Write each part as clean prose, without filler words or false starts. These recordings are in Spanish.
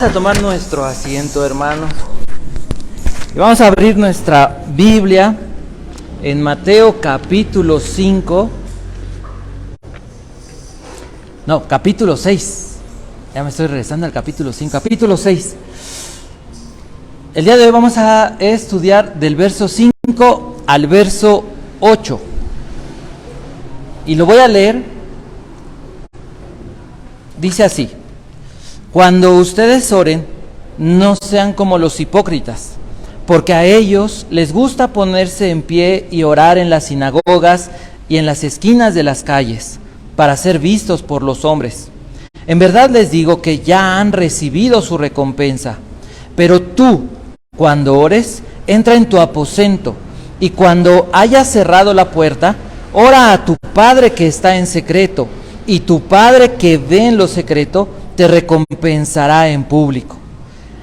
Vamos a tomar nuestro asiento, hermanos, y vamos a abrir nuestra Biblia en Mateo capítulo 5, capítulo 6, ya me estoy regresando al capítulo 5, capítulo 6. El día de hoy vamos a estudiar del verso 5 al verso 8, y lo voy a leer. Dice así: cuando ustedes oren, no sean como los hipócritas, porque a ellos les gusta ponerse en pie y orar en las sinagogas y en las esquinas de las calles, para ser vistos por los hombres. En verdad les digo que ya han recibido su recompensa. Pero tú, cuando ores, entra en tu aposento, y cuando hayas cerrado la puerta, ora a tu Padre que está en secreto, y tu Padre que ve en lo secreto te recompensará en público.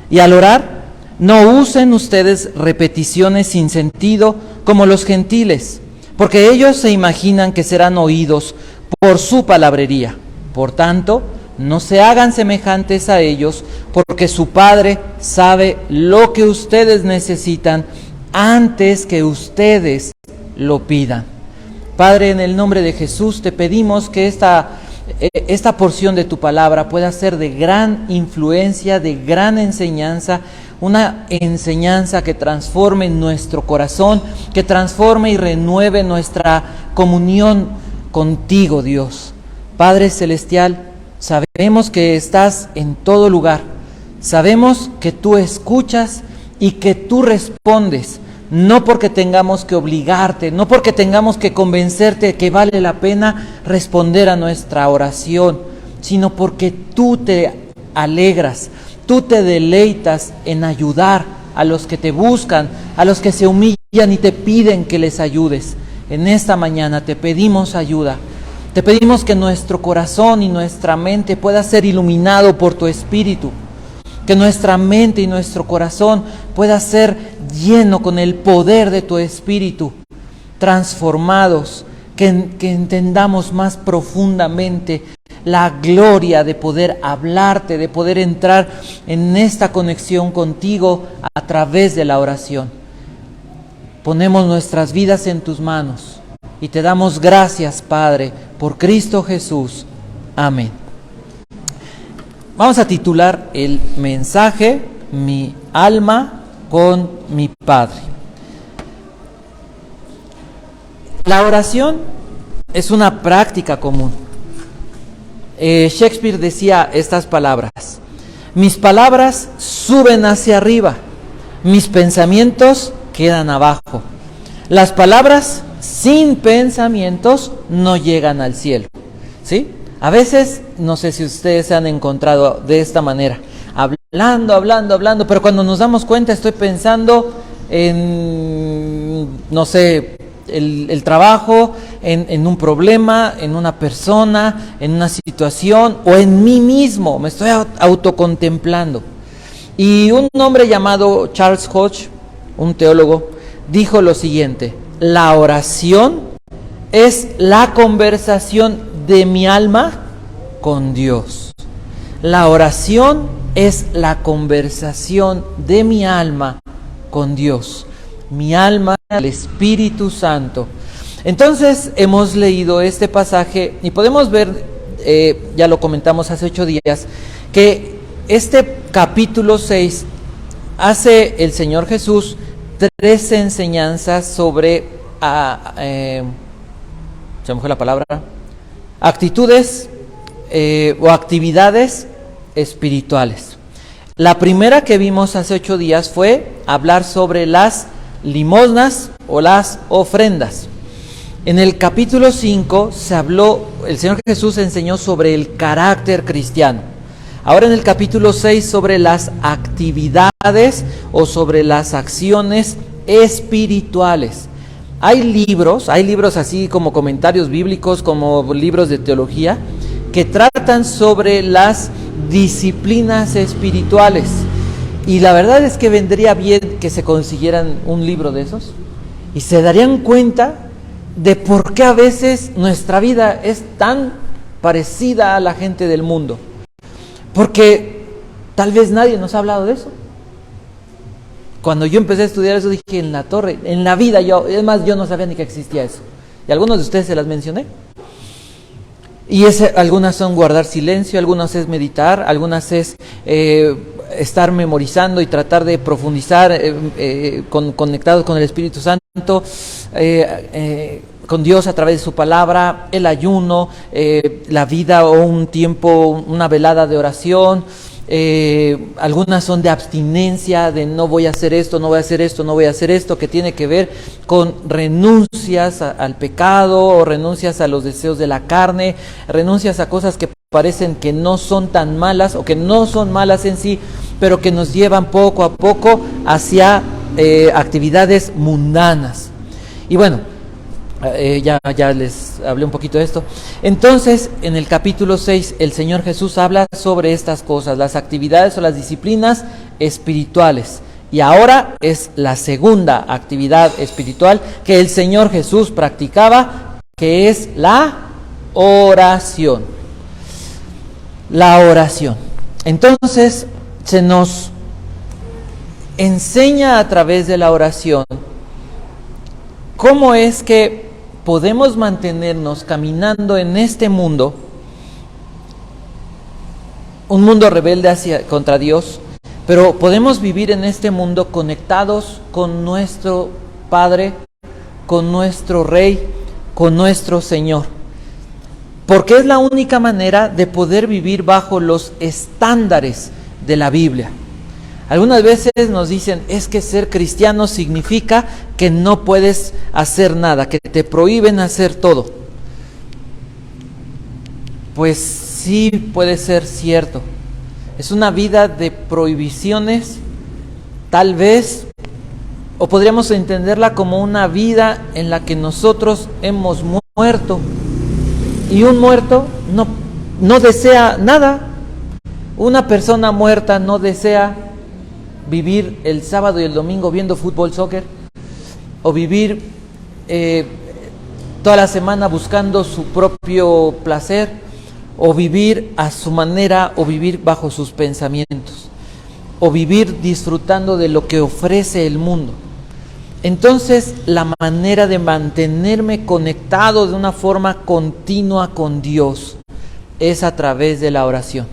Y al orar, no usen ustedes repeticiones sin sentido como los gentiles, porque ellos se imaginan que serán oídos por su palabrería. Por tanto, no se hagan semejantes a ellos, porque su Padre sabe lo que ustedes necesitan antes que ustedes lo pidan. Padre, en el nombre de Jesús te pedimos que esta porción de tu palabra pueda ser de gran influencia, de gran enseñanza, una enseñanza que transforme nuestro corazón, que transforme y renueve nuestra comunión contigo, Dios. Padre Celestial, sabemos que estás en todo lugar, sabemos que tú escuchas y que tú respondes, no porque tengamos que obligarte, no porque tengamos que convencerte que vale la pena responder a nuestra oración, sino porque tú te alegras, tú te deleitas en ayudar a los que te buscan, a los que se humillan y te piden que les ayudes. En esta mañana te pedimos ayuda, te pedimos que nuestro corazón y nuestra mente pueda ser iluminado por tu Espíritu, que nuestra mente y nuestro corazón pueda ser lleno con el poder de tu Espíritu, transformados, que entendamos más profundamente la gloria de poder hablarte, de poder entrar en esta conexión contigo a través de la oración. Ponemos nuestras vidas en tus manos y te damos gracias, Padre, por Cristo Jesús. Amén. Vamos a titular el mensaje: Mi alma con mi Padre. La oración es una práctica común. Shakespeare decía estas palabras: mis palabras suben hacia arriba, mis pensamientos quedan abajo. Las palabras sin pensamientos no llegan al cielo. ¿Sí? A veces, no sé si ustedes se han encontrado de esta manera, hablando, pero cuando nos damos cuenta estoy pensando en, no sé, el trabajo, en un problema, en una persona, en una situación o en mí mismo, me estoy autocontemplando. Y un hombre llamado Charles Hodge, un teólogo, dijo lo siguiente: la oración es la conversación de mi alma con Dios. La oración es la conversación de mi alma con Dios. Mi alma, el Espíritu Santo. Entonces hemos leído este pasaje y podemos ver, ya lo comentamos hace 8 días, que este capítulo 6 hace el Señor Jesús 3 enseñanzas sobre, se me fue la palabra, actitudes o actividades espirituales. La primera que vimos hace 8 días fue hablar sobre las limosnas o las ofrendas. En el capítulo 5 el Señor Jesús enseñó sobre el carácter cristiano. Ahora en el capítulo 6 sobre las actividades o sobre las acciones espirituales. Hay libros así como comentarios bíblicos, como libros de teología, que tratan sobre las disciplinas espirituales. Y la verdad es que vendría bien que se consiguieran un libro de esos y se darían cuenta de por qué a veces nuestra vida es tan parecida a la gente del mundo. Porque Tal vez nadie nos ha hablado de eso. Cuando yo empecé a estudiar eso dije, en la torre, en la vida es más, yo no sabía ni que existía eso. Y algunos de ustedes se las mencioné. Y algunas son guardar silencio, algunas es meditar, algunas es estar memorizando y tratar de profundizar conectados con el Espíritu Santo, con Dios a través de su palabra, el ayuno, la vida o un tiempo, una velada de oración. Algunas son de abstinencia, de no voy a hacer esto, no voy a hacer esto, no voy a hacer esto, que tiene que ver con renuncias al pecado, o renuncias a los deseos de la carne, renuncias a cosas que parecen que no son tan malas o que no son malas en sí, pero que nos llevan poco a poco hacia actividades mundanas. Y bueno, ya les hablé un poquito de esto. Entonces, en el capítulo 6, el Señor Jesús habla sobre estas cosas, las actividades o las disciplinas espirituales. Y ahora es la segunda actividad espiritual que el Señor Jesús practicaba, que es la oración. La oración. Entonces, se nos enseña a través de la oración cómo es que podemos mantenernos caminando en este mundo, un mundo rebelde contra Dios, pero podemos vivir en este mundo conectados con nuestro Padre, con nuestro Rey, con nuestro Señor. Porque es la única manera de poder vivir bajo los estándares de la Biblia. Algunas veces nos dicen, es que ser cristiano significa que no puedes hacer nada, que te prohíben hacer todo. Pues sí puede ser cierto. Es una vida de prohibiciones, tal vez, o podríamos entenderla como una vida en la que nosotros hemos muerto. Y un muerto no desea nada. Una persona muerta no desea vivir el sábado y el domingo viendo fútbol, soccer, o vivir toda la semana buscando su propio placer, o vivir a su manera, o vivir bajo sus pensamientos, o vivir disfrutando de lo que ofrece el mundo. Entonces, la manera de mantenerme conectado de una forma continua con Dios es a través de la oración.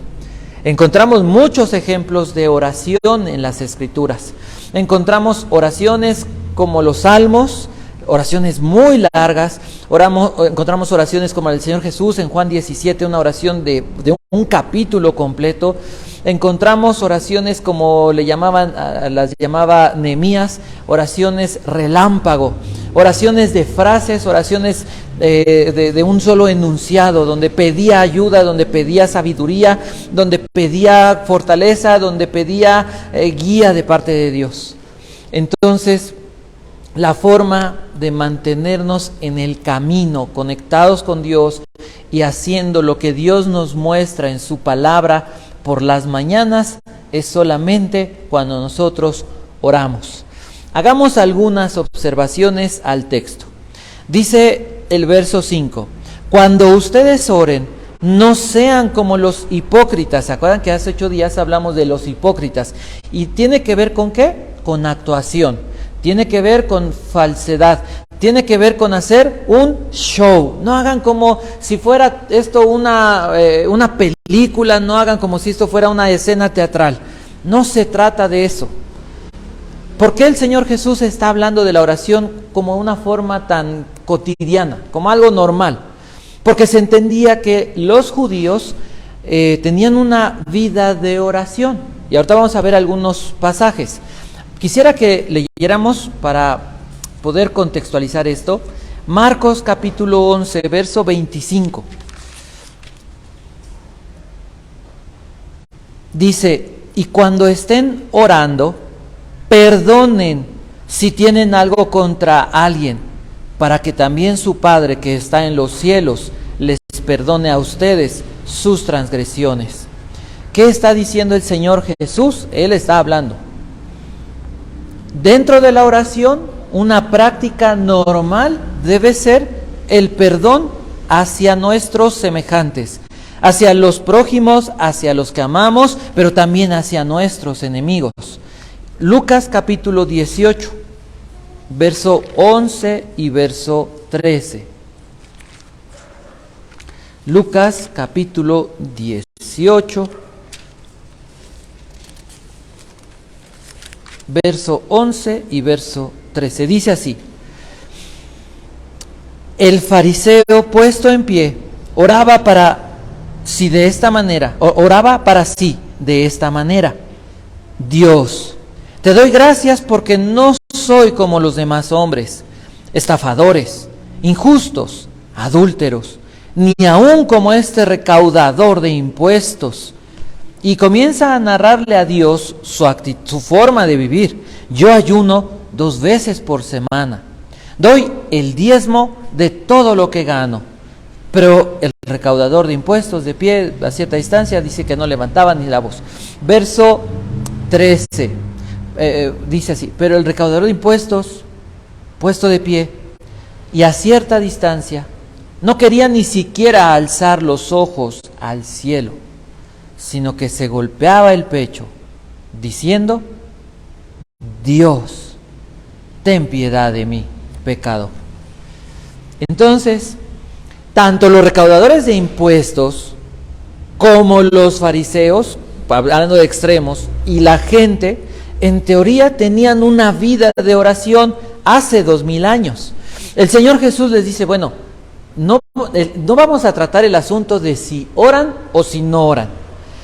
Encontramos muchos ejemplos de oración en las Escrituras. Encontramos oraciones como los Salmos, oraciones muy largas. Encontramos oraciones como el Señor Jesús en Juan 17, una oración de un capítulo completo. Encontramos oraciones como las llamaba Nehemías, oraciones relámpago, oraciones de frases, oraciones de un solo enunciado, donde pedía ayuda, donde pedía sabiduría, donde pedía fortaleza, donde pedía guía de parte de Dios. Entonces, la forma de mantenernos en el camino, conectados con Dios y haciendo lo que Dios nos muestra en su palabra por las mañanas, es solamente cuando nosotros oramos. Hagamos algunas observaciones al texto. Dice el verso 5, cuando ustedes oren, no sean como los hipócritas. ¿Se acuerdan que hace 8 días hablamos de los hipócritas? ¿Y tiene que ver con qué? Con actuación. Tiene que ver con falsedad. Tiene que ver con hacer un show. No hagan como si fuera esto una película, no hagan como si esto fuera una escena teatral. No se trata de eso. ¿Por qué el Señor Jesús está hablando de la oración como una forma tan cotidiana, como algo normal? Porque se entendía que los judíos tenían una vida de oración. Y ahorita vamos a ver algunos pasajes. Quisiera que leyéramos para poder contextualizar esto, Marcos capítulo 11, verso 25. Dice, y cuando estén orando, perdonen si tienen algo contra alguien, para que también su Padre que está en los cielos les perdone a ustedes sus transgresiones. ¿Qué está diciendo el Señor Jesús? Él está hablando. Dentro de la oración, una práctica normal debe ser el perdón hacia nuestros semejantes, hacia los prójimos, hacia los que amamos, pero también hacia nuestros enemigos. Lucas capítulo 18, verso 11 y verso 13. Lucas capítulo 18, verso 11 y verso 13. Dice así: el fariseo, puesto en pie, oraba para sí de esta manera. Dios, te doy gracias porque no soy como los demás hombres, estafadores, injustos, adúlteros, ni aun como este recaudador de impuestos. Y comienza a narrarle a Dios su forma de vivir. Yo ayuno 2 veces por semana. Doy el diezmo de todo lo que gano. Pero el recaudador de impuestos, de pie a cierta distancia, dice que no levantaba ni la voz. Verso 13, dice así: pero el recaudador de impuestos, puesto de pie y a cierta distancia, no quería ni siquiera alzar los ojos al cielo, sino que se golpeaba el pecho, diciendo: Dios, ten piedad de mí, pecador. Entonces, tanto los recaudadores de impuestos como los fariseos, hablando de extremos, y la gente, en teoría tenían una vida de oración hace 2000 años. El Señor Jesús les dice: bueno, no vamos a tratar el asunto de si oran o si no oran,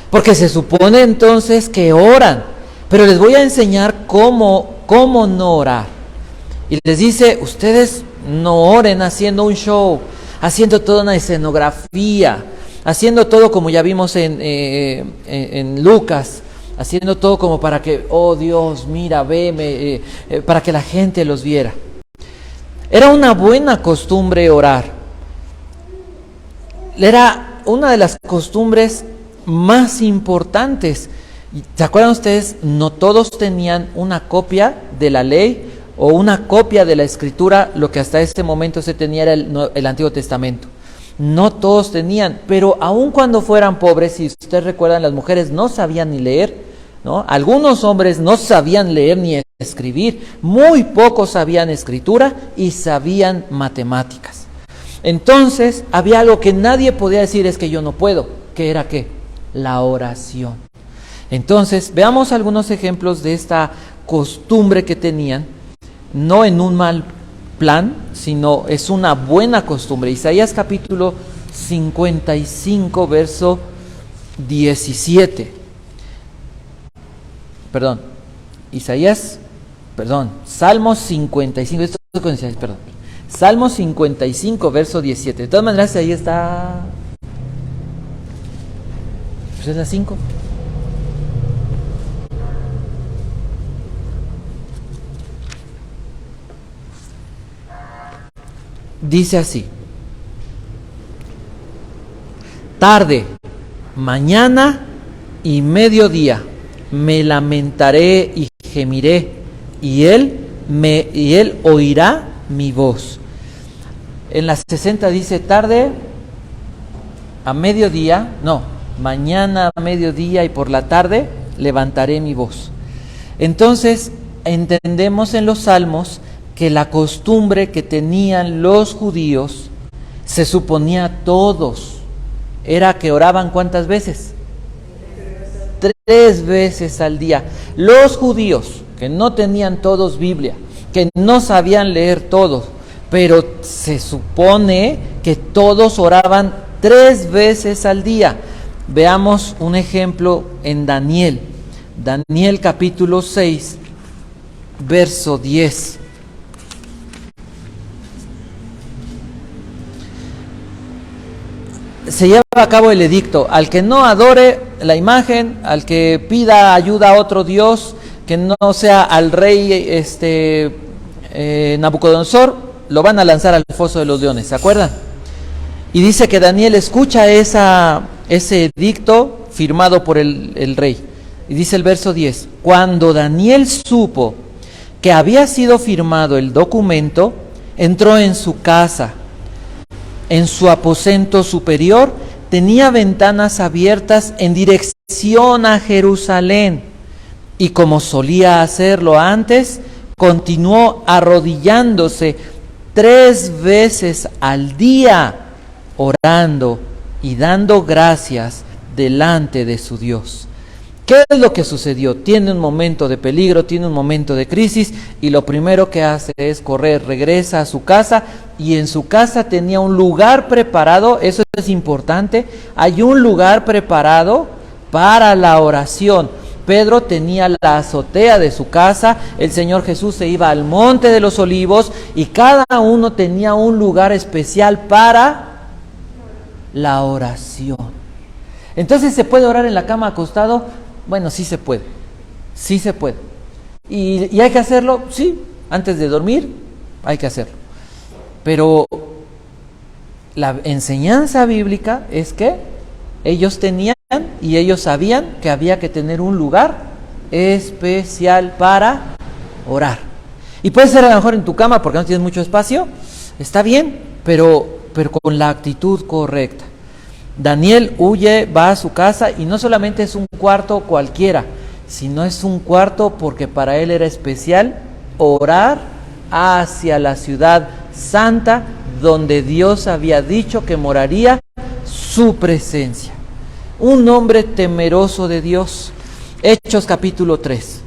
porque se supone entonces que oran, pero les voy a enseñar cómo no orar. Y les dice: ustedes no oren haciendo un show, haciendo toda una escenografía, haciendo todo como ya vimos en Lucas, haciendo todo como para que, oh Dios, mira, veme, para que la gente los viera. Era una buena costumbre orar. Era una de las costumbres más importantes. ¿Se acuerdan ustedes? No todos tenían una copia de la ley o una copia de la escritura. Lo que hasta ese momento se tenía era el Antiguo Testamento. No todos tenían, pero aun cuando fueran pobres, si ustedes recuerdan, las mujeres no sabían ni leer, ¿no? Algunos hombres no sabían leer ni escribir, muy pocos sabían escritura y sabían matemáticas. Entonces había algo que nadie podía decir: es que yo no puedo. ¿Qué era qué? La oración. Entonces veamos algunos ejemplos de esta costumbre que tenían, no en un mal plan, sino es una buena costumbre. Isaías capítulo 55, verso 17. Salmos 55, Salmos 55, verso 17. De todas maneras, ahí está. Pues es la 5. Dice así: tarde, mañana y mediodía me lamentaré y gemiré, y él oirá mi voz. En las 60 dice tarde a mediodía, mañana a mediodía y por la tarde levantaré mi voz. Entonces entendemos en los salmos que la costumbre que tenían los judíos, se suponía todos, era que oraban ¿cuántas veces? 3 veces al día. Los judíos, que no tenían todos Biblia, que no sabían leer todos, pero se supone que todos oraban 3 veces al día. Veamos un ejemplo en Daniel. Daniel capítulo 6, verso 10. Se lleva a cabo el edicto: al que no adore la imagen, al que pida ayuda a otro Dios, que no sea al rey Nabucodonosor, lo van a lanzar al foso de los leones. ¿Se acuerdan? Y dice que Daniel escucha ese edicto firmado por el rey. Y dice el verso 10: cuando Daniel supo que había sido firmado el documento, entró en su casa, en su aposento superior, tenía ventanas abiertas en dirección a Jerusalén. Y como solía hacerlo antes, continuó arrodillándose 3 veces al día, orando y dando gracias delante de su Dios. ¿Qué es lo que sucedió? Tiene un momento de peligro, tiene un momento de crisis, y lo primero que hace es correr, regresa a su casa, y en su casa tenía un lugar preparado. Eso es importante, hay un lugar preparado para la oración. Pedro tenía la azotea de su casa, el Señor Jesús se iba al Monte de los Olivos, y cada uno tenía un lugar especial para la oración. Entonces, ¿se puede orar en la cama acostado? Bueno, sí se puede, sí se puede. ¿Y hay que hacerlo? Sí, antes de dormir hay que hacerlo. Pero la enseñanza bíblica es que ellos tenían y ellos sabían que había que tener un lugar especial para orar. Y puede ser a lo mejor en tu cama porque no tienes mucho espacio, está bien, pero con la actitud correcta. Daniel huye, va a su casa, y no solamente es un cuarto cualquiera, sino es un cuarto porque para él era especial orar hacia la ciudad santa, donde Dios había dicho que moraría su presencia. Un hombre temeroso de Dios. Hechos capítulo 3.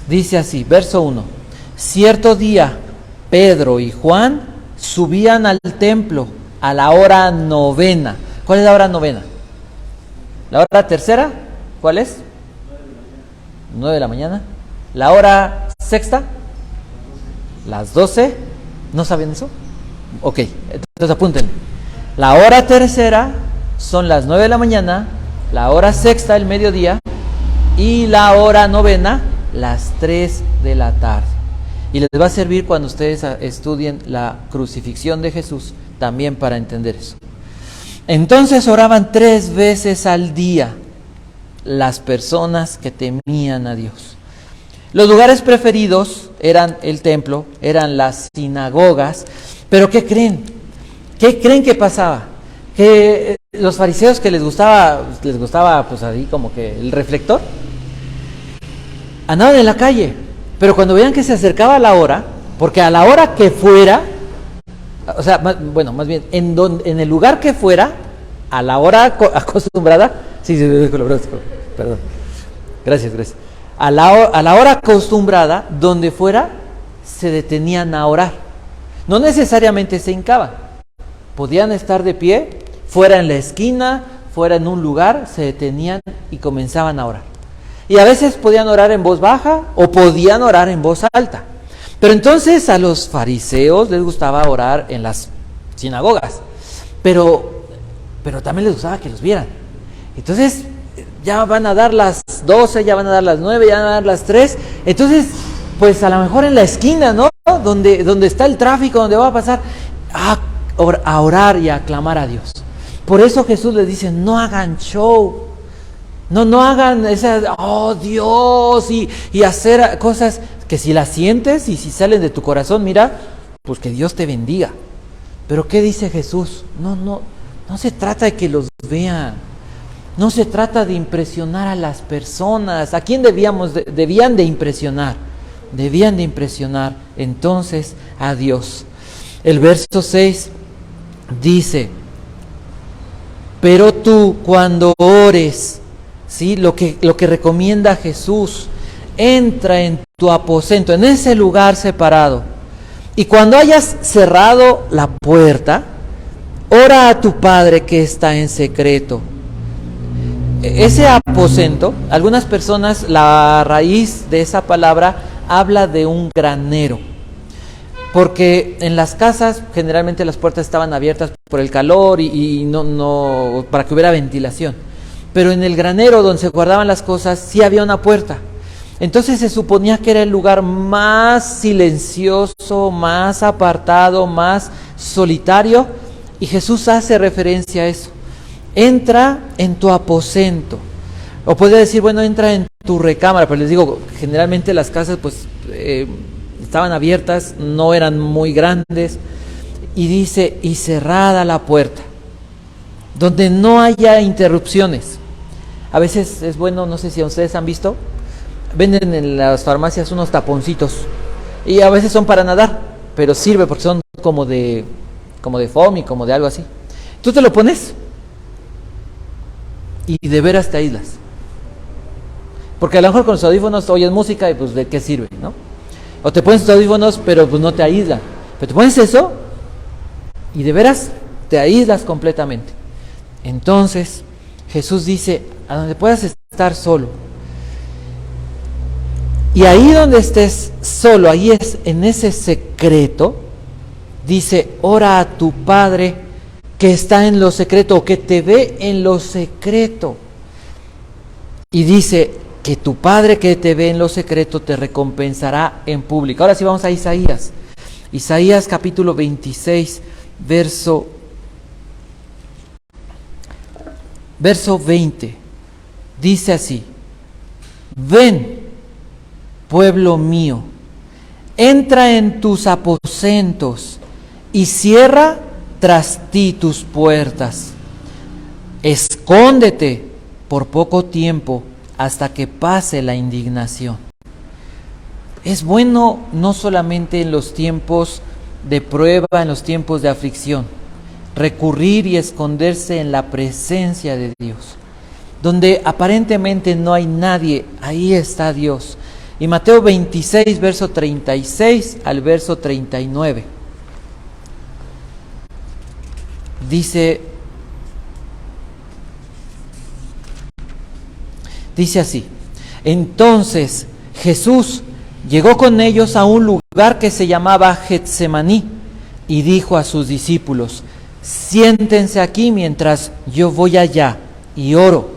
Dice así, verso 1. Cierto día, Pedro y Juan subían al templo a la hora 9. ¿Cuál es la hora 9? ¿La hora tercera? ¿Cuál es? 9 de la mañana. ¿La hora sexta? Las 12. ¿No saben eso? Ok, entonces apunten. La hora tercera son las 9 de la mañana, la hora sexta, el mediodía, y la hora 9, las 3 de la tarde. Y les va a servir cuando ustedes estudien la crucifixión de Jesús, también para entender eso. Entonces oraban 3 veces al día las personas que temían a Dios. Los lugares preferidos eran el templo, eran las sinagogas. Pero ¿qué creen? ¿Qué creen que pasaba? Que los fariseos, que les gustaba pues ahí como que el reflector, andaban en la calle, pero cuando veían que se acercaba la hora, porque a la hora que fuera, o sea, más bien, en el lugar que fuera, a la hora acostumbrada, perdón, gracias. A la hora acostumbrada, donde fuera, se detenían a orar. No necesariamente se hincaban, podían estar de pie, fuera en la esquina, fuera en un lugar, se detenían y comenzaban a orar. Y a veces podían orar en voz baja o podían orar en voz alta. Pero entonces a los fariseos les gustaba orar en las sinagogas, pero también les gustaba que los vieran. Entonces ya van a dar las 12, ya van a dar las 9, ya van a dar las 3, entonces pues a lo mejor en la esquina, ¿no? Donde está el tráfico, donde va a pasar, a orar y a clamar a Dios. Por eso Jesús les dice, no hagan show, no hagan esa, oh Dios, y hacer cosas que si las sientes y si salen de tu corazón, mira, pues que Dios te bendiga. Pero ¿qué dice Jesús? No se trata de que los vean, no se trata de impresionar a las personas. ¿A quién debían de impresionar? Debían de impresionar entonces a Dios. El verso 6 dice, pero tú cuando ores, ¿sí? Lo que recomienda Jesús, entra en tu aposento, en ese lugar separado, y cuando hayas cerrado la puerta, ora a tu Padre que está en secreto. Ese aposento, algunas personas, la raíz de esa palabra habla de un granero, porque en las casas generalmente las puertas estaban abiertas por el calor y no para que hubiera ventilación, pero en el granero donde se guardaban las cosas sí había una puerta. Entonces se suponía que era el lugar más silencioso, más apartado, más solitario, y Jesús hace referencia a eso. Entra en tu aposento. O podría decir, bueno, entra en tu recámara, pero les digo, generalmente las casas pues estaban abiertas, no eran muy grandes, y dice, y cerrada la puerta, donde no haya interrupciones. A veces es bueno, no sé si ustedes han visto, venden en las farmacias unos taponcitos y a veces son para nadar, pero sirve porque son como de foam y como de algo así. Tú te lo pones y de veras te aíslas. Porque a lo mejor con los audífonos oyes música y pues de qué sirve, ¿no? O te pones tus audífonos pero pues no te aíslan. Pero te pones eso y de veras te aíslas completamente. Entonces Jesús dice, a donde puedas estar solo. Y ahí donde estés solo, ahí es en ese secreto, dice, ora a tu Padre que está en lo secreto, o que te ve en lo secreto. Y dice que tu Padre que te ve en lo secreto te recompensará en público. Ahora sí vamos a Isaías. Isaías capítulo 26, verso 20. Dice así, ven, pueblo mío, entra en tus aposentos y cierra tras ti tus puertas. Escóndete por poco tiempo hasta que pase la indignación. Es bueno no solamente en los tiempos de prueba, en los tiempos de aflicción, recurrir y esconderse en la presencia de Dios. Donde aparentemente no hay nadie, ahí está Dios. Y Mateo 26, verso 36 al verso 39. Dice así, entonces Jesús llegó con ellos a un lugar que se llamaba Getsemaní y dijo a sus discípulos, siéntense aquí mientras yo voy allá y oro.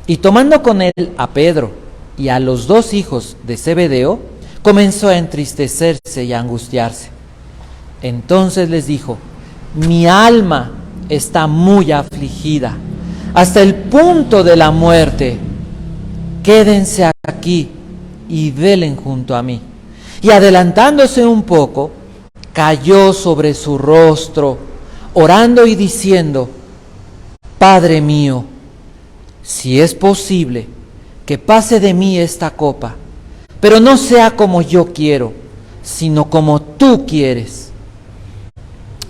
Y tomando con él a Pedro y a los dos hijos de Zebedeo, comenzó a entristecerse y a angustiarse. Entonces les dijo, mi alma está muy afligida, hasta el punto de la muerte. Quédense aquí y velen junto a mí. Y adelantándose un poco, cayó sobre su rostro, orando y diciendo, Padre mío, si es posible, que pase de mí esta copa, pero no sea como yo quiero, sino como tú quieres.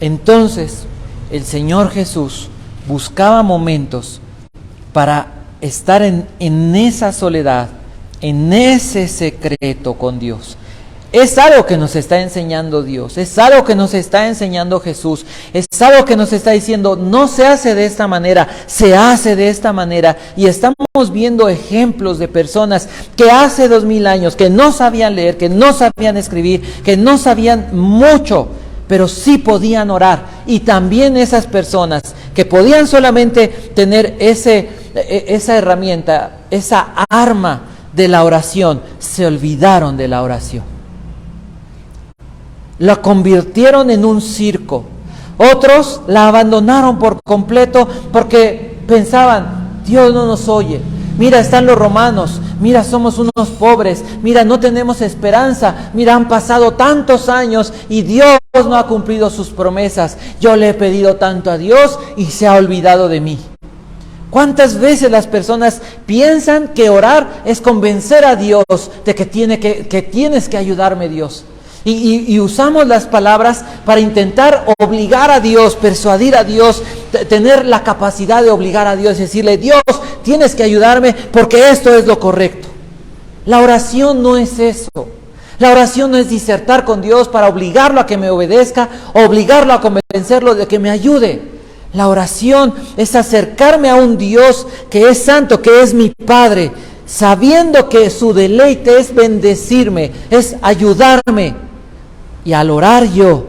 Entonces, el Señor Jesús buscaba momentos para estar en esa soledad, en ese secreto con Dios. Es algo que nos está enseñando Dios, es algo que nos está enseñando Jesús, es algo que nos está diciendo, no se hace de esta manera, se hace de esta manera. Y estamos viendo ejemplos de personas que hace 2000 años, que no sabían leer, que no sabían escribir, que no sabían mucho, pero sí podían orar. Y también esas personas que podían solamente tener esa herramienta, esa arma de la oración, se olvidaron de la oración. La convirtieron en un circo. Otros la abandonaron por completo porque pensaban, Dios no nos oye. Mira, están los romanos. Mira, somos unos pobres. Mira, no tenemos esperanza. Mira, han pasado tantos años y Dios no ha cumplido sus promesas. Yo le he pedido tanto a Dios y se ha olvidado de mí. ¿Cuántas veces las personas piensan que orar es convencer a Dios de que tienes que ayudarme, Dios? Y usamos las palabras para intentar obligar a Dios, persuadir a Dios, tener la capacidad de obligar a Dios, decirle, Dios, tienes que ayudarme porque esto es lo correcto. La oración no es eso. La oración no es disertar con Dios para obligarlo a que me obedezca, obligarlo a convencerlo de que me ayude. La oración es acercarme a un Dios que es santo, que es mi Padre, sabiendo que su deleite es bendecirme, es ayudarme. Y al orar yo,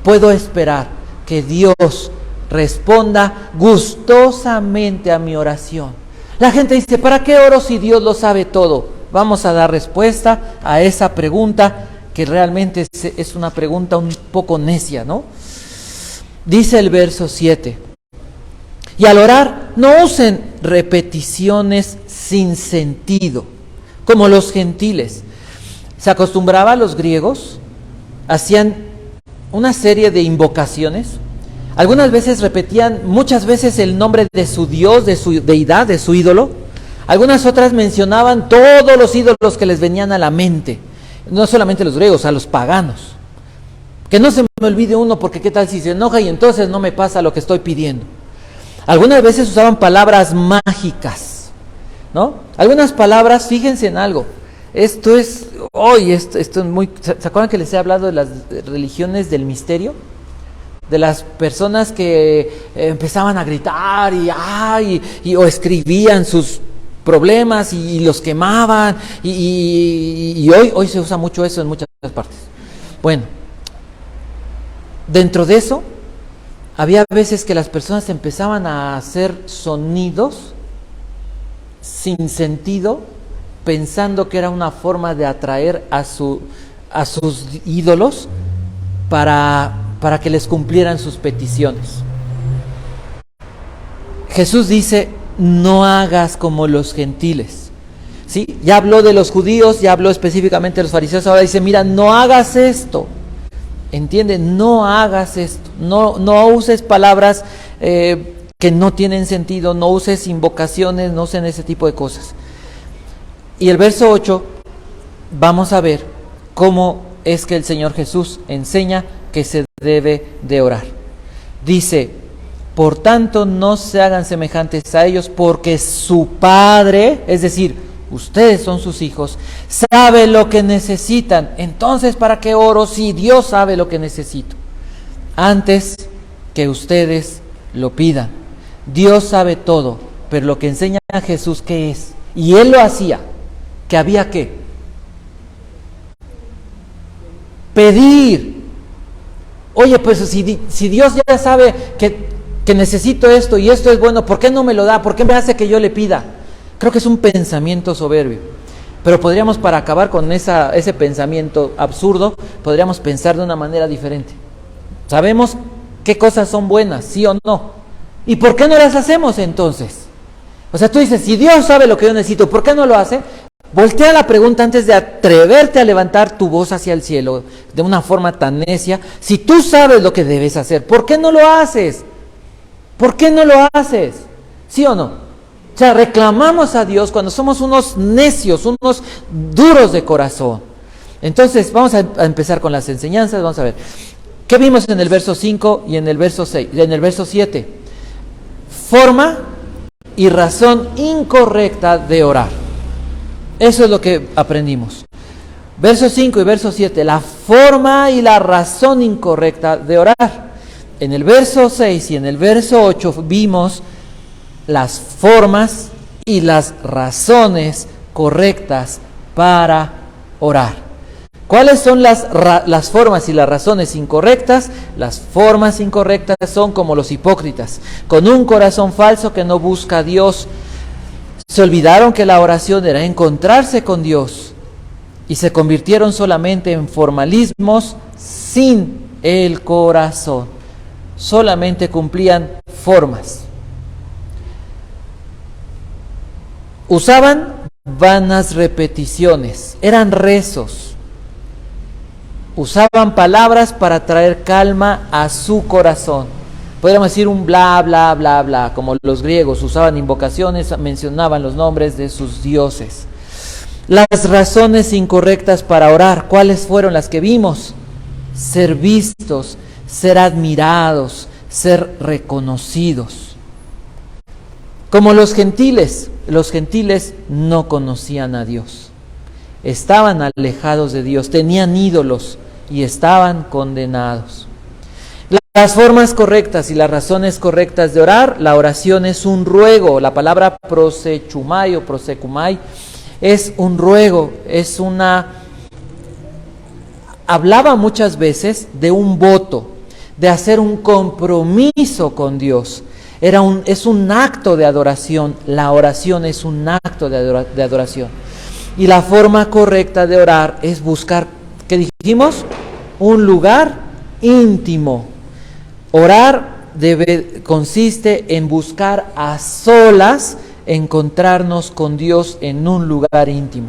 puedo esperar que Dios responda gustosamente a mi oración. La gente dice, ¿para qué oro si Dios lo sabe todo? Vamos a dar respuesta a esa pregunta, que realmente es una pregunta un poco necia, ¿no? Dice el verso 7, y al orar no usen repeticiones sin sentido, como los gentiles. Se acostumbraba a los griegos, hacían una serie de invocaciones. Algunas veces repetían muchas veces el nombre de su Dios, de su deidad, de su ídolo. Algunas otras mencionaban todos los ídolos que les venían a la mente. No solamente los griegos, a los paganos. Que no se me olvide uno, porque qué tal si se enoja y entonces no me pasa lo que estoy pidiendo. Algunas veces usaban palabras mágicas, ¿no? Algunas palabras, fíjense en algo. Esto es muy... ¿Se acuerdan que les he hablado de las religiones del misterio? De las personas que empezaban a gritar o escribían sus problemas y los quemaban y hoy se usa mucho eso en muchas partes. Bueno, dentro de eso había veces que las personas empezaban a hacer sonidos sin sentido, pensando que era una forma de atraer a sus ídolos para que les cumplieran sus peticiones. Jesús dice, no hagas como los gentiles. ¿Sí? Ya habló de los judíos, ya habló específicamente de los fariseos, ahora dice, mira, no hagas esto. ¿Entiende? No hagas esto. No uses palabras que no tienen sentido, no uses invocaciones, no usen ese tipo de cosas. Y el verso 8, vamos a ver cómo es que el Señor Jesús enseña que se debe de orar. Dice, por tanto no se hagan semejantes a ellos, porque su Padre, es decir, ustedes son sus hijos, sabe lo que necesitan. Entonces, ¿para qué oro si Dios sabe lo que necesito? Antes que ustedes lo pidan. Dios sabe todo, pero lo que enseña a Jesús, ¿qué es? Y Él lo hacía, que había que pedir. Oye, pues si Dios ya sabe que necesito esto y esto es bueno, ¿por qué no me lo da? ¿Por qué me hace que yo le pida? Creo que es un pensamiento soberbio. Pero podríamos, para acabar con ese pensamiento absurdo, podríamos pensar de una manera diferente. Sabemos qué cosas son buenas, sí o no. ¿Y por qué no las hacemos entonces? O sea, tú dices, si Dios sabe lo que yo necesito, ¿por qué no lo hace? Voltea la pregunta antes de atreverte a levantar tu voz hacia el cielo de una forma tan necia. Si tú sabes lo que debes hacer, ¿por qué no lo haces? ¿Por qué no lo haces? ¿Sí o no? O sea, reclamamos a Dios cuando somos unos necios, unos duros de corazón. Entonces, vamos a empezar con las enseñanzas. Vamos a ver. ¿Qué vimos en el verso 5 y en el verso 6, en el verso 7? Forma y razón incorrecta de orar. Eso es lo que aprendimos. Verso 5 y verso 7, la forma y la razón incorrecta de orar. En el verso 6 y en el verso 8 vimos las formas y las razones correctas para orar. ¿Cuáles son las formas y las razones incorrectas? Las formas incorrectas son como los hipócritas, con un corazón falso que no busca a Dios. Se olvidaron que la oración era encontrarse con Dios y se convirtieron solamente en formalismos sin el corazón. Solamente cumplían formas. Usaban vanas repeticiones, eran rezos. Usaban palabras para traer calma a su corazón. Podríamos decir un bla, bla, bla, bla, como los griegos usaban invocaciones, mencionaban los nombres de sus dioses. Las razones incorrectas para orar, ¿cuáles fueron las que vimos? Ser vistos, ser admirados, ser reconocidos. Como los gentiles no conocían a Dios. Estaban alejados de Dios, tenían ídolos y estaban condenados. Las formas correctas y las razones correctas de orar, la oración es un ruego. La palabra prosechumai o prosecumai es un ruego, hablaba muchas veces de un voto, de hacer un compromiso con Dios. Es un acto de adoración, la oración es un acto de adoración. Y la forma correcta de orar es buscar, ¿qué dijimos? Un lugar íntimo. Orar consiste en buscar a solas, encontrarnos con Dios en un lugar íntimo.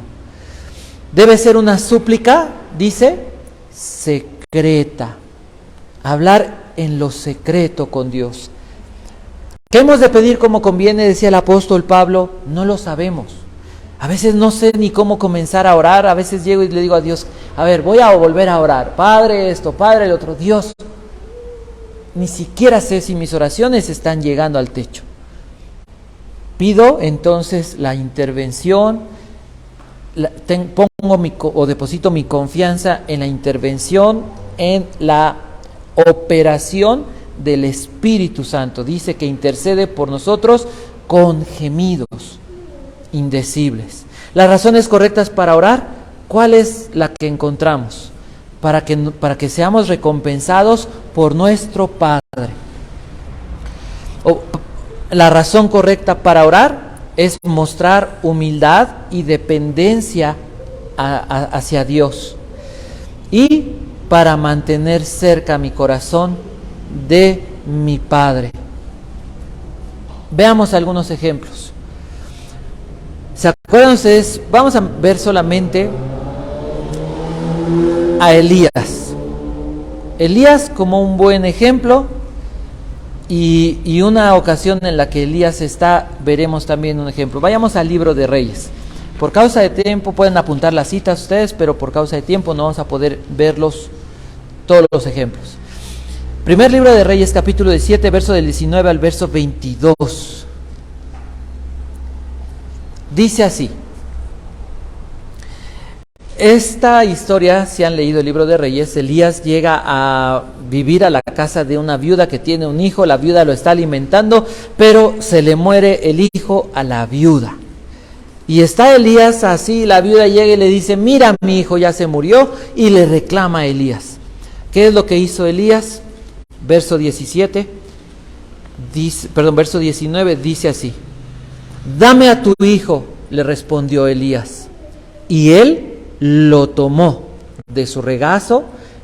Debe ser una súplica, dice, secreta. hablar en lo secreto con Dios. ¿Qué hemos de pedir como conviene? Decía el apóstol Pablo, no lo sabemos. A veces no sé ni cómo comenzar a orar, a veces llego y le digo a Dios, a ver, voy a volver a orar, Padre esto, Padre el otro. Dios, ni siquiera sé si mis oraciones están llegando al techo. Pido entonces la intervención, deposito mi confianza en la intervención, en la operación del Espíritu Santo. Dice que intercede por nosotros con gemidos indecibles. Las razones correctas para orar, ¿cuál es la que encontramos? Para que seamos recompensados por nuestro Padre. La razón correcta para orar es mostrar humildad y dependencia hacia Dios. Y para mantener cerca mi corazón de mi Padre. Veamos algunos ejemplos. ¿Se acuerdan ustedes? Vamos a ver solamente a Elías. Elías como un buen ejemplo, y una ocasión en la que Elías está, veremos también un ejemplo. Vayamos al libro de Reyes. Por causa de tiempo pueden apuntar las citas ustedes, pero por causa de tiempo no vamos a poder verlos todos los ejemplos. Primer libro de Reyes, capítulo 17, verso del 19 al verso 22. Dice así. Esta historia, si han leído el libro de Reyes, Elías llega a vivir a la casa de una viuda que tiene un hijo, la viuda lo está alimentando, pero se le muere el hijo a la viuda. Y está Elías así, la viuda llega y le dice, mira, mi hijo ya se murió, y le reclama a Elías. ¿Qué es lo que hizo Elías? Verso 19 dice así. Dame a tu hijo, le respondió Elías. Y él lo tomó de su regazo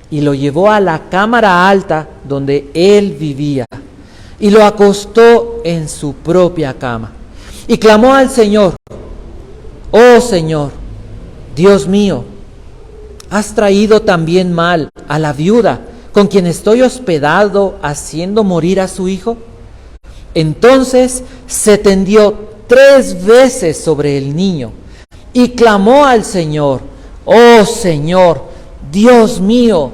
y lo llevó a la cámara alta donde él vivía y lo acostó en su propia cama. Y clamó al Señor, oh Señor, Dios mío, ¿has traído también mal a la viuda con quien estoy hospedado, haciendo morir a su hijo? Entonces se tendió 3 veces sobre el niño y clamó al Señor, oh Señor, Dios mío,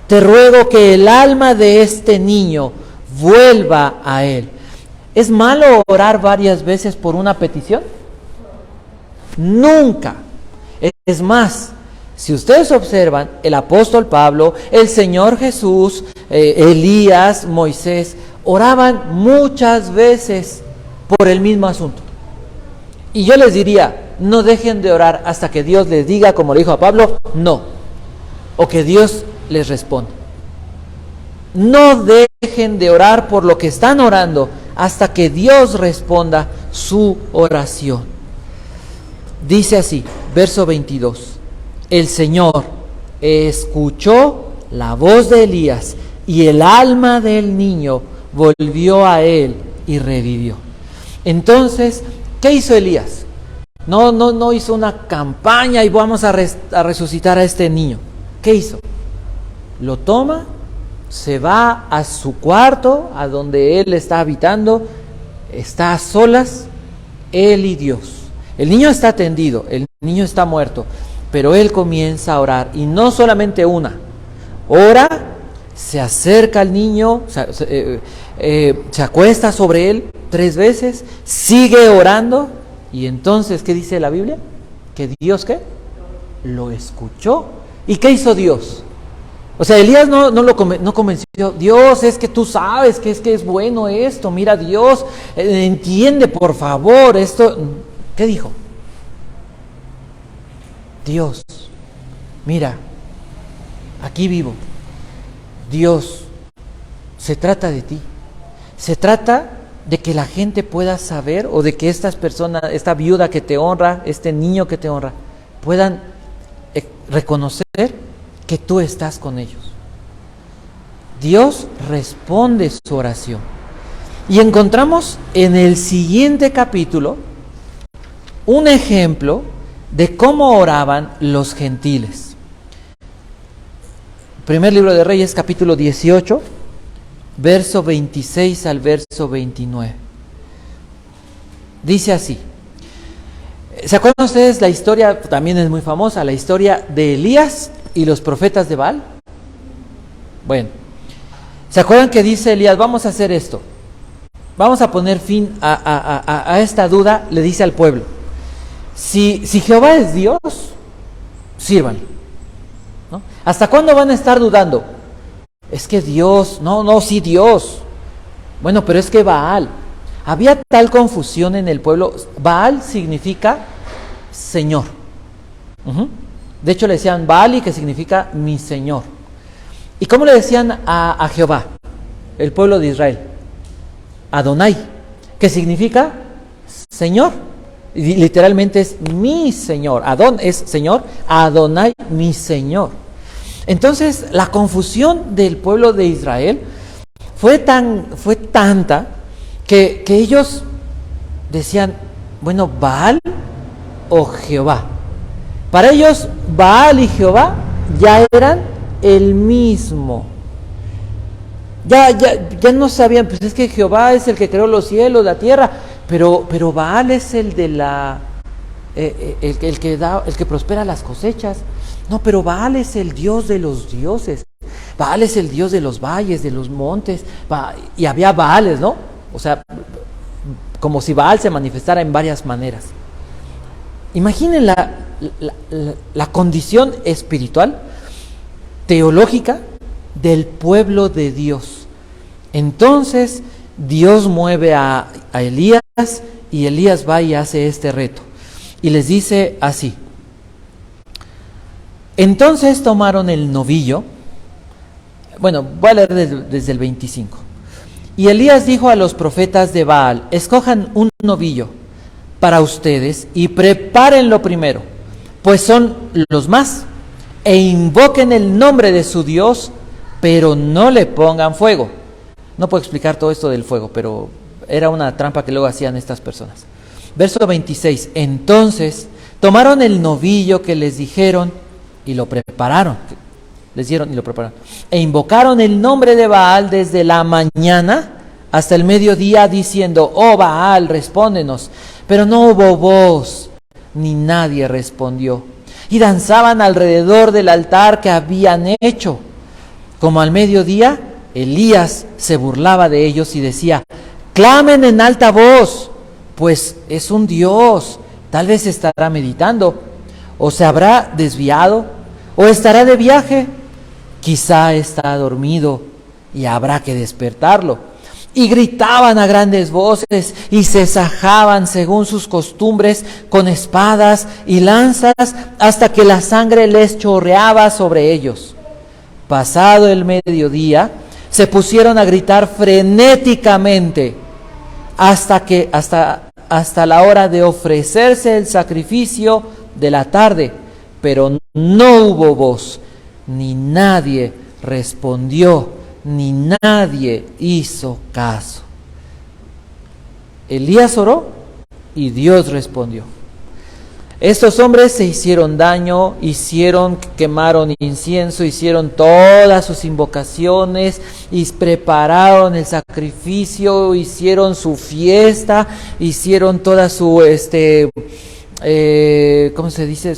te ruego que el alma de este niño vuelva a él. ¿Es malo orar varias veces por una petición? Nunca. Es más, si ustedes observan, el apóstol Pablo, el Señor Jesús, Elías, Moisés, oraban muchas veces por el mismo asunto. Y yo les diría, no dejen de orar hasta que Dios les diga, como le dijo a Pablo, no. O que Dios les responda. No dejen de orar por lo que están orando hasta que Dios responda su oración. Dice así, verso 22. El Señor escuchó la voz de Elías y el alma del niño volvió a él y revivió. Entonces, ¿qué hizo Elías? No hizo una campaña y vamos a resucitar a este niño. ¿Qué hizo? Lo toma, se va a su cuarto, a donde él está habitando, está a solas, él y Dios. El niño está tendido, el niño está muerto, pero él comienza a orar, y no solamente una. Ora, se acerca al niño, se acuesta sobre él 3 veces, sigue orando. Y entonces, ¿qué dice la Biblia? Que Dios, ¿qué? Lo escuchó. ¿Y qué hizo Dios? O sea, Elías no convenció. Dios, es que tú sabes que es bueno esto. Mira, Dios, entiende, por favor, esto. ¿Qué dijo? Dios, mira, aquí vivo. Dios, se trata de ti. Se trata de que la gente pueda saber, o de que estas personas, esta viuda que te honra, este niño que te honra, puedan reconocer que tú estás con ellos. Dios responde su oración. Y encontramos en el siguiente capítulo un ejemplo de cómo oraban los gentiles. Primer libro de Reyes, capítulo 18. verso 26 al verso 29. Dice así. ¿Se acuerdan ustedes la historia? También es muy famosa, la historia de Elías y los profetas de Baal. Bueno, ¿se acuerdan que dice Elías, vamos a hacer esto? Vamos a poner fin a esta duda, le dice al pueblo. Si Jehová es Dios, sírvanle, ¿no? ¿Hasta cuándo van a estar dudando? Es que Dios, sí Dios. Bueno, pero es que Baal. Había tal confusión en el pueblo. Baal significa Señor. De hecho le decían Baali, que significa mi Señor. ¿Y cómo le decían a Jehová, el pueblo de Israel? Adonai, que significa Señor. Y literalmente es mi Señor. Adón es Señor, Adonai, mi Señor. Entonces la confusión del pueblo de Israel fue tanta que ellos decían, bueno, Baal o Jehová. Para ellos Baal y Jehová ya eran el mismo. Ya no sabían, pues es que Jehová es el que creó los cielos, la tierra, pero Baal es el de el que prospera las cosechas. No, pero Baal es el Dios de los dioses. Baal es el Dios de los valles, de los montes. Y había Baales, ¿no? O sea, como si Baal se manifestara en varias maneras. Imaginen la condición espiritual, teológica del pueblo de Dios. Entonces Dios mueve a Elías, y Elías va y hace este reto. Y les dice así. Entonces tomaron el novillo. Bueno, voy a leer desde el 25. Y Elías dijo a los profetas de Baal, escojan un novillo para ustedes y prepárenlo primero, pues son los más, e invoquen el nombre de su Dios, pero no le pongan fuego. No puedo explicar todo esto del fuego, pero era una trampa que luego hacían estas personas. Verso 26. Entonces tomaron el novillo que les dijeron y lo prepararon. Les dieron y lo prepararon. E invocaron el nombre de Baal desde la mañana hasta el mediodía, diciendo, oh Baal, respóndenos. Pero no hubo voz, ni nadie respondió. Y danzaban alrededor del altar que habían hecho. Como al mediodía, Elías se burlaba de ellos y decía, clamen en alta voz, pues es un Dios. Tal vez estará meditando, o se habrá desviado, o estará de viaje. Quizá está dormido y habrá que despertarlo. Y gritaban a grandes voces y se sajaban según sus costumbres con espadas y lanzas hasta que la sangre les chorreaba sobre ellos. Pasado el mediodía, se pusieron a gritar frenéticamente hasta la hora de ofrecerse el sacrificio de la tarde, pero no hubo voz, ni nadie respondió, ni nadie hizo caso. Elías oró y Dios respondió. Estos hombres se hicieron daño, quemaron incienso, hicieron todas sus invocaciones y prepararon el sacrificio, hicieron su fiesta, hicieron toda su, ¿cómo se dice?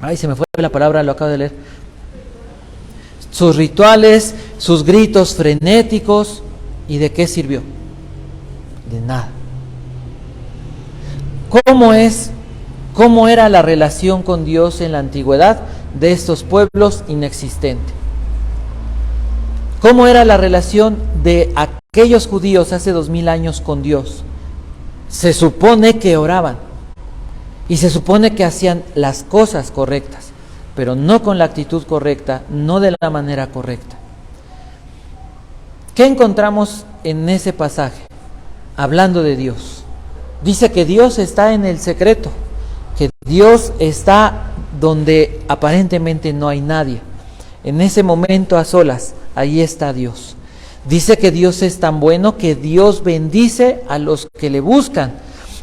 Ay, se me fue la palabra, lo acabo de leer. Sus rituales, sus gritos frenéticos, ¿y de qué sirvió? De nada. ¿Cómo era la relación con Dios en la antigüedad de estos pueblos? Inexistente. ¿Cómo era la relación de aquellos judíos hace 2000 años con Dios? Se supone que oraban y se supone que hacían las cosas correctas, pero no con la actitud correcta, no de la manera correcta. ¿Qué encontramos en ese pasaje? Hablando de Dios. Dice que Dios está en el secreto, que Dios está donde aparentemente no hay nadie. En ese momento a solas, ahí está Dios. Dice que Dios es tan bueno que Dios bendice a los que le buscan,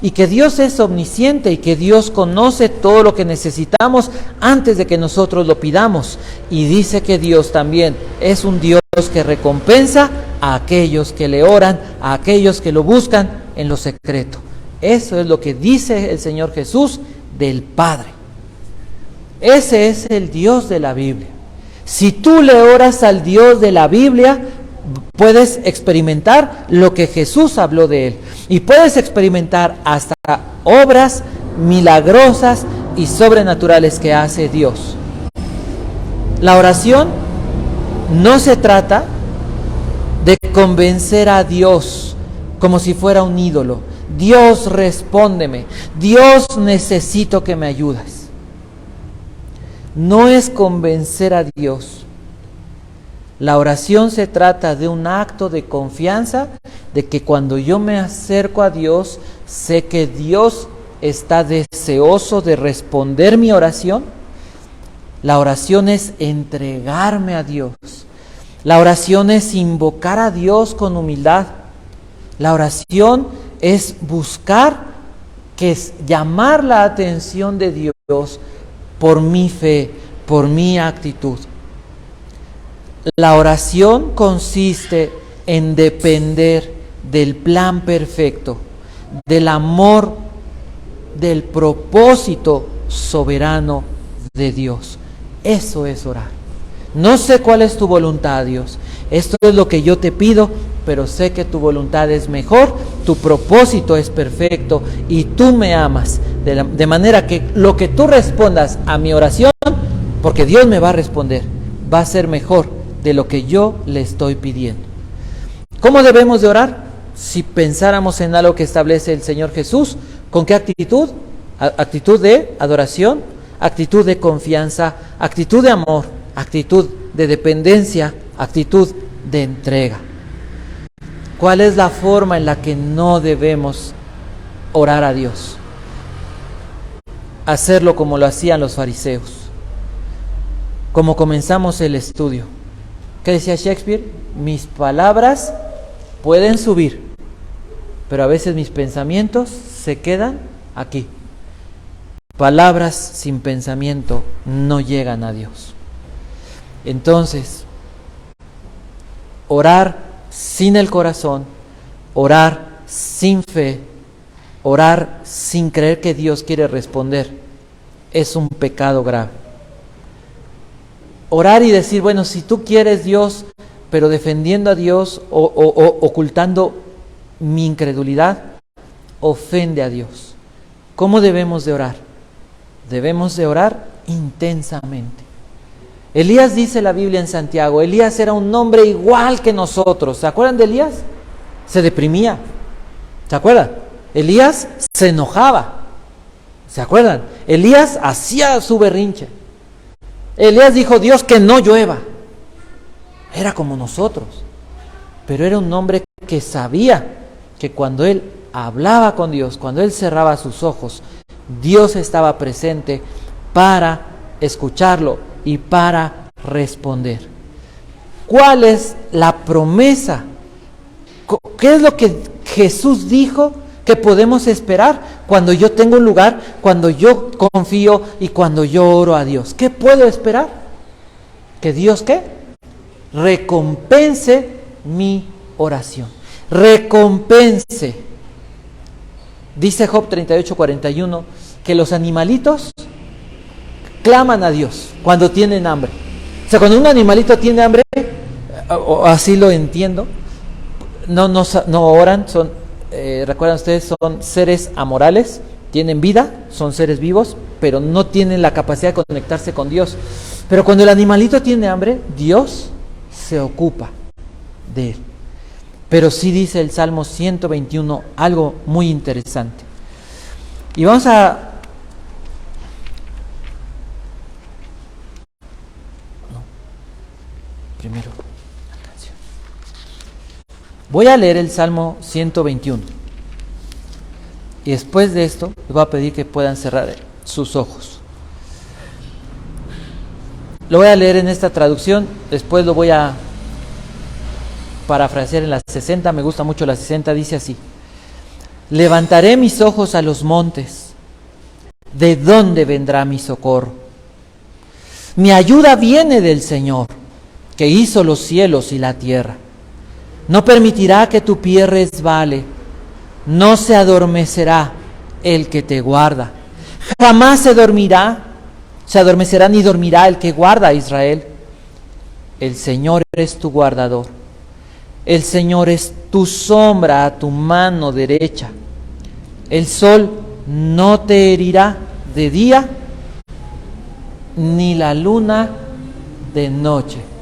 y que Dios es omnisciente y que Dios conoce todo lo que necesitamos antes de que nosotros lo pidamos. Y dice que Dios también es un Dios que recompensa a aquellos que le oran, a aquellos que lo buscan en lo secreto. Eso es lo que dice el Señor Jesús del Padre. Ese es el Dios de la Biblia. Si tú le oras al Dios de la Biblia, puedes experimentar lo que Jesús habló de él. Y puedes experimentar hasta obras milagrosas y sobrenaturales que hace Dios. La oración no se trata de convencer a Dios como si fuera un ídolo. Dios, respóndeme. Dios, necesito que me ayudes. No es convencer a Dios. La oración se trata de un acto de confianza, de que cuando yo me acerco a Dios, sé que Dios está deseoso de responder mi oración. La oración es entregarme a Dios. La oración es invocar a Dios con humildad. La oración es buscar, que es llamar la atención de Dios por mi fe, por mi actitud. La oración consiste en depender del plan perfecto, del amor, del propósito soberano de Dios. Eso es orar. No sé cuál es tu voluntad, Dios. Esto es lo que yo te pido, pero sé que tu voluntad es mejor, tu propósito es perfecto y tú me amas. De manera que lo que tú respondas a mi oración, porque Dios me va a responder, va a ser mejor de lo que yo le estoy pidiendo. ¿Cómo debemos de orar? Si pensáramos en algo que establece el Señor Jesús, ¿con qué actitud? Actitud de adoración, actitud de confianza, actitud de amor, actitud de dependencia, actitud de entrega. ¿Cuál es la forma en la que no debemos orar a Dios? Hacerlo como lo hacían los fariseos. Como comenzamos el estudio. ¿Qué decía Shakespeare? Mis palabras pueden subir, pero a veces mis pensamientos se quedan aquí. Palabras sin pensamiento no llegan a Dios. Entonces, orar sin el corazón, orar sin fe, orar sin creer que Dios quiere responder, es un pecado grave. Orar y decir, bueno, si tú quieres, Dios, pero defendiendo a Dios o ocultando mi incredulidad, ofende a Dios. ¿Cómo debemos de orar? Debemos de orar intensamente. Elías, dice la Biblia en Santiago, Elías era un hombre igual que nosotros. ¿Se acuerdan de Elías? Se deprimía. ¿Se acuerdan? Elías se enojaba. ¿Se acuerdan? Elías hacía su berrinche. Elías dijo, Dios, que no llueva. Era como nosotros. Pero era un hombre que sabía que cuando él hablaba con Dios, cuando él cerraba sus ojos, Dios estaba presente para escucharlo y para responder. ¿Cuál es la promesa? ¿Qué es lo que Jesús dijo que podemos esperar cuando yo tengo un lugar, cuando yo confío y cuando yo oro a Dios? ¿Qué puedo esperar? ¿Que Dios qué? Recompense mi oración. Recompense. Dice Job 38:41 que los animalitos claman a Dios cuando tienen hambre. O sea, cuando un animalito tiene hambre, o así lo entiendo, no oran, recuerdan ustedes, son seres amorales, tienen vida, son seres vivos, pero no tienen la capacidad de conectarse con Dios. Pero cuando el animalito tiene hambre, Dios se ocupa de él. Pero sí dice el Salmo 121 algo muy interesante. Y vamos a... Primero la canción. Voy a leer el Salmo 121. Y después de esto, les voy a pedir que puedan cerrar sus ojos. Lo voy a leer en esta traducción, después lo voy a parafrasear en la 60, me gusta mucho la 60, dice así: levantaré mis ojos a los montes, ¿de dónde vendrá mi socorro? Mi ayuda viene del Señor, que hizo los cielos y la tierra. No permitirá que tu pie resbale, no se adormecerá el que te guarda. Jamás se adormecerá ni dormirá el que guarda a Israel. El Señor es tu guardador. El Señor es tu sombra a tu mano derecha. El sol no te herirá de día, ni la luna de noche.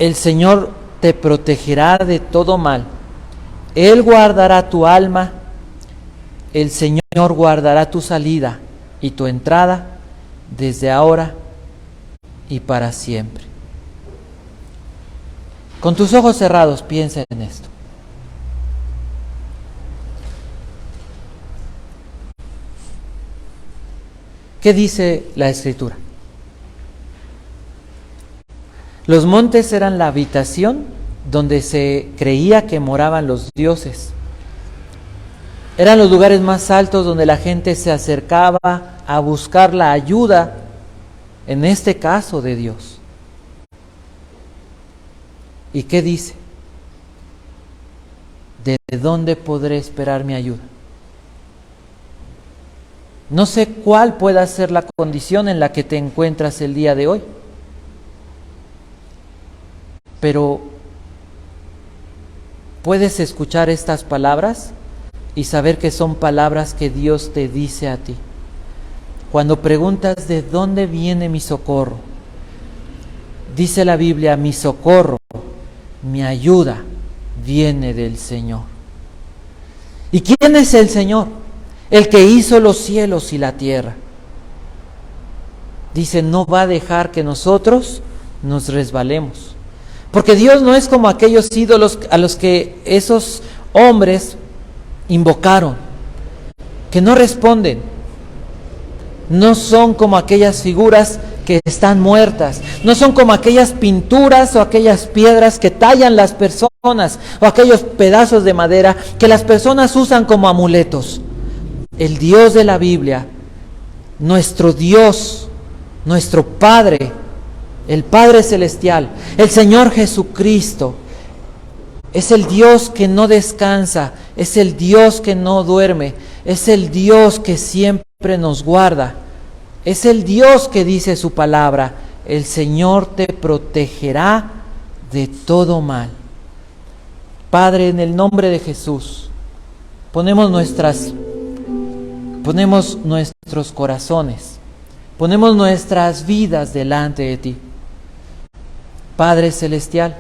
El Señor te protegerá de todo mal. Él guardará tu alma. El Señor guardará tu salida y tu entrada desde ahora y para siempre. Con tus ojos cerrados, piensa en esto. ¿Qué dice la Escritura? Los montes eran la habitación donde se creía que moraban los dioses. Eran los lugares más altos donde la gente se acercaba a buscar la ayuda, en este caso de Dios. ¿Y qué dice? ¿De dónde podré esperar mi ayuda? No sé cuál pueda ser la condición en la que te encuentras el día de hoy, pero puedes escuchar estas palabras y saber que son palabras que Dios te dice a ti. Cuando preguntas ¿de dónde viene mi socorro? Dice la Biblia, mi socorro, mi ayuda viene del Señor. ¿Y quién es el Señor? El que hizo los cielos y la tierra. Dice, no va a dejar que nosotros nos resbalemos. Porque Dios no es como aquellos ídolos a los que esos hombres invocaron, que no responden. No son como aquellas figuras que están muertas. No son como aquellas pinturas o aquellas piedras que tallan las personas o aquellos pedazos de madera que las personas usan como amuletos. El Dios de la Biblia, nuestro Dios, nuestro Padre, el Padre Celestial, el Señor Jesucristo, es el Dios que no descansa, es el Dios que no duerme, es el Dios que siempre nos guarda, es el Dios que dice su palabra, el Señor te protegerá de todo mal. Padre, en el nombre de Jesús, ponemos nuestros corazones, ponemos nuestras vidas delante de ti. Padre Celestial,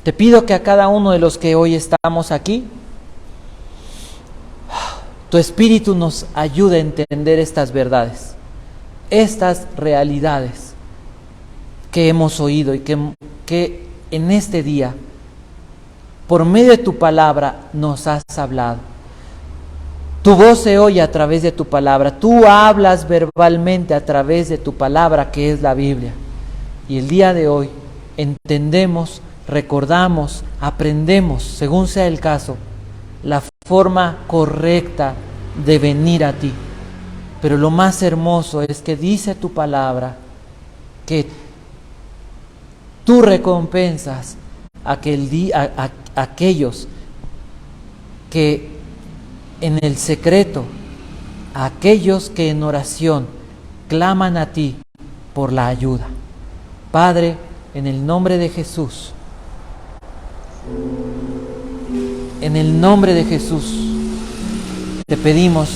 te pido que a cada uno de los que hoy estamos aquí, tu Espíritu nos ayude a entender estas verdades, estas realidades que hemos oído y que en este día, por medio de tu palabra, nos has hablado. Tu voz se oye a través de tu palabra, tú hablas verbalmente a través de tu palabra, que es la Biblia. Y el día de hoy entendemos, recordamos, aprendemos, según sea el caso, la forma correcta de venir a ti. Pero lo más hermoso es que dice tu palabra que tú recompensas a aquellos que en el secreto, a aquellos que en oración claman a ti por la ayuda. Padre, en el nombre de Jesús, en el nombre de Jesús, te pedimos